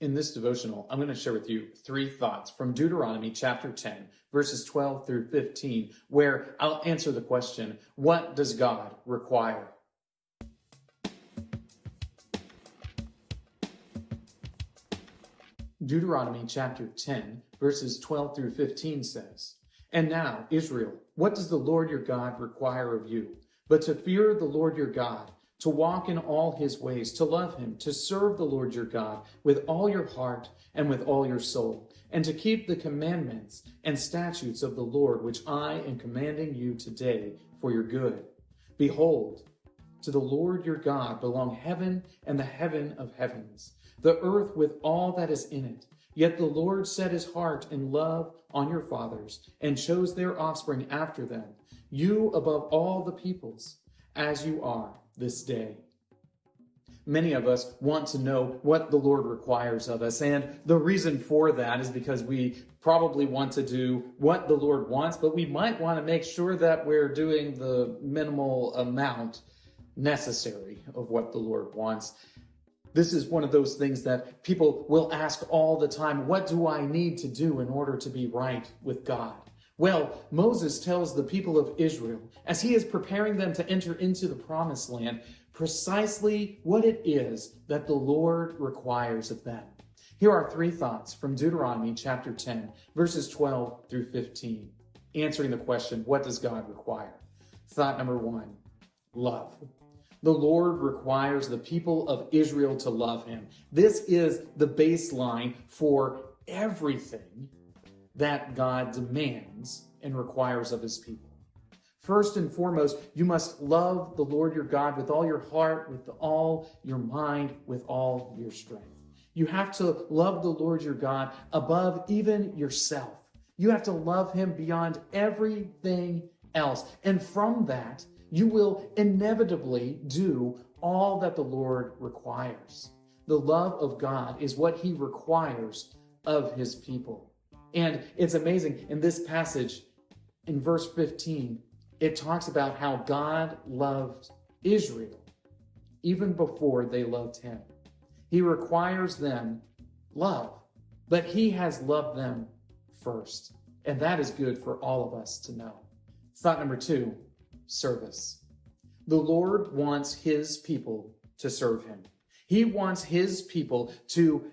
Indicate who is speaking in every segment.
Speaker 1: In this devotional, I'm going to share with you 3 thoughts from Deuteronomy chapter 10, verses 12 through 15, where I'll answer the question, what does God require? Deuteronomy chapter 10, verses 12 through 15 says, "And now, Israel, what does the Lord your God require of you? But to fear the Lord your God, to walk in all his ways, to love him, to serve the Lord your God with all your heart and with all your soul, and to keep the commandments and statutes of the Lord, which I am commanding you today for your good. Behold, to the Lord your God belong heaven and the heaven of heavens, the earth with all that is in it. Yet the Lord set his heart in love on your fathers and chose their offspring after them, you above all the peoples, as you are this day." Many of us want to know what the Lord requires of us, and the reason for that is because we probably want to do what the Lord wants, but we might want to make sure that we're doing the minimal amount necessary of what the Lord wants. This is one of those things that people will ask all the time, what do I need to do in order to be right with God? Well, Moses tells the people of Israel, as he is preparing them to enter into the promised land, precisely what it is that the Lord requires of them. Here are 3 thoughts from Deuteronomy chapter 10, verses 12 through 15, answering the question, what does God require? Thought number 1, love. The Lord requires the people of Israel to love him. This is the baseline for everything that God demands and requires of his people. First and foremost, you must love the Lord your God with all your heart, with all your mind, with all your strength. You have to love the Lord your God above even yourself. You have to love him beyond everything else. And from that, you will inevitably do all that the Lord requires. The love of God is what he requires of his people. And it's amazing, in this passage, in verse 15, it talks about how God loved Israel even before they loved him. He requires them love, but he has loved them first. And that is good for all of us to know. Thought number 2, service. The Lord wants his people to serve him. He wants his people to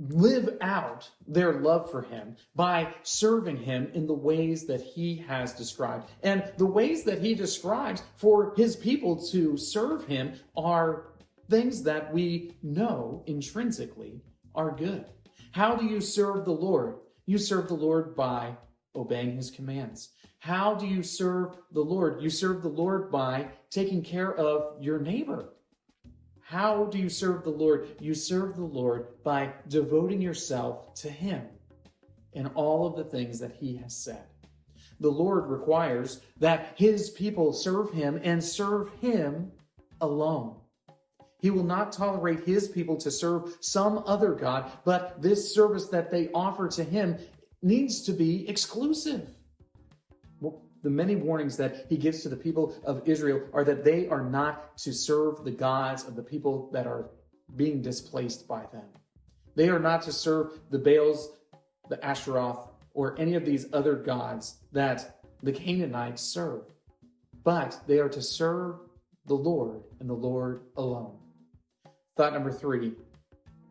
Speaker 1: live out their love for him by serving him in the ways that he has described. And the ways that he describes for his people to serve him are things that we know intrinsically are good. How do you serve the Lord? You serve the Lord by obeying his commands. How do you serve the Lord? You serve the Lord by taking care of your neighbor. How do you serve the Lord? You serve the Lord by devoting yourself to him in all of the things that he has said. The Lord requires that his people serve him and serve him alone. He will not tolerate his people to serve some other God, but this service that they offer to him needs to be exclusive. The many warnings that he gives to the people of Israel are that they are not to serve the gods of the people that are being displaced by them. They are not to serve the Baals, the Asheroth, or any of these other gods that the Canaanites serve. But they are to serve the Lord and the Lord alone. Thought number 3,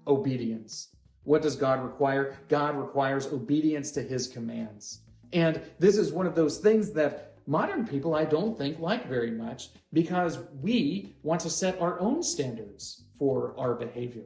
Speaker 1: obedience. What does God require? God requires obedience to his commands. And this is one of those things that modern people, I don't think, like very much, because we want to set our own standards for our behavior.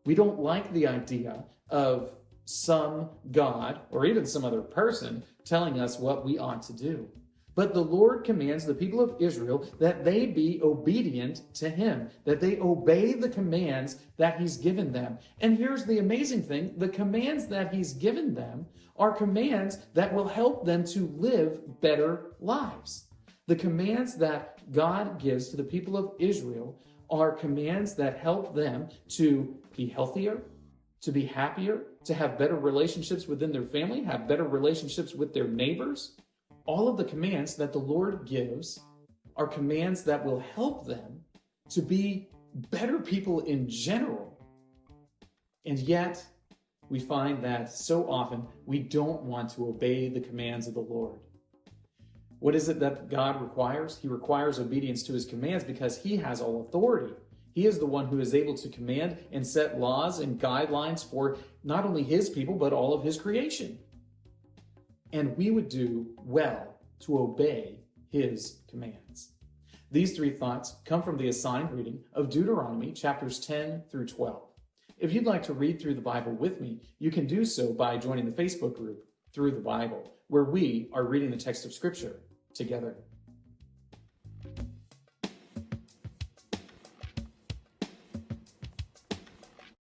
Speaker 1: We don't like the idea of some God or even some other person telling us what we ought to do. But the Lord commands the people of Israel that they be obedient to him, that they obey the commands that he's given them. And here's the amazing thing, the commands that he's given them are commands that will help them to live better lives. The commands that God gives to the people of Israel are commands that help them to be healthier, to be happier, to have better relationships within their family, have better relationships with their neighbors. All of the commands that the Lord gives are commands that will help them to be better people in general. And yet, we find that so often we don't want to obey the commands of the Lord. What is it that God requires? He requires obedience to his commands because he has all authority. He is the one who is able to command and set laws and guidelines for not only his people, but all of his creation. And we would do well to obey his commands. These three thoughts come from the assigned reading of Deuteronomy chapters 10 through 12. If you'd like to read through the Bible with me, you can do so by joining the Facebook group Through the Bible, where we are reading the text of Scripture together.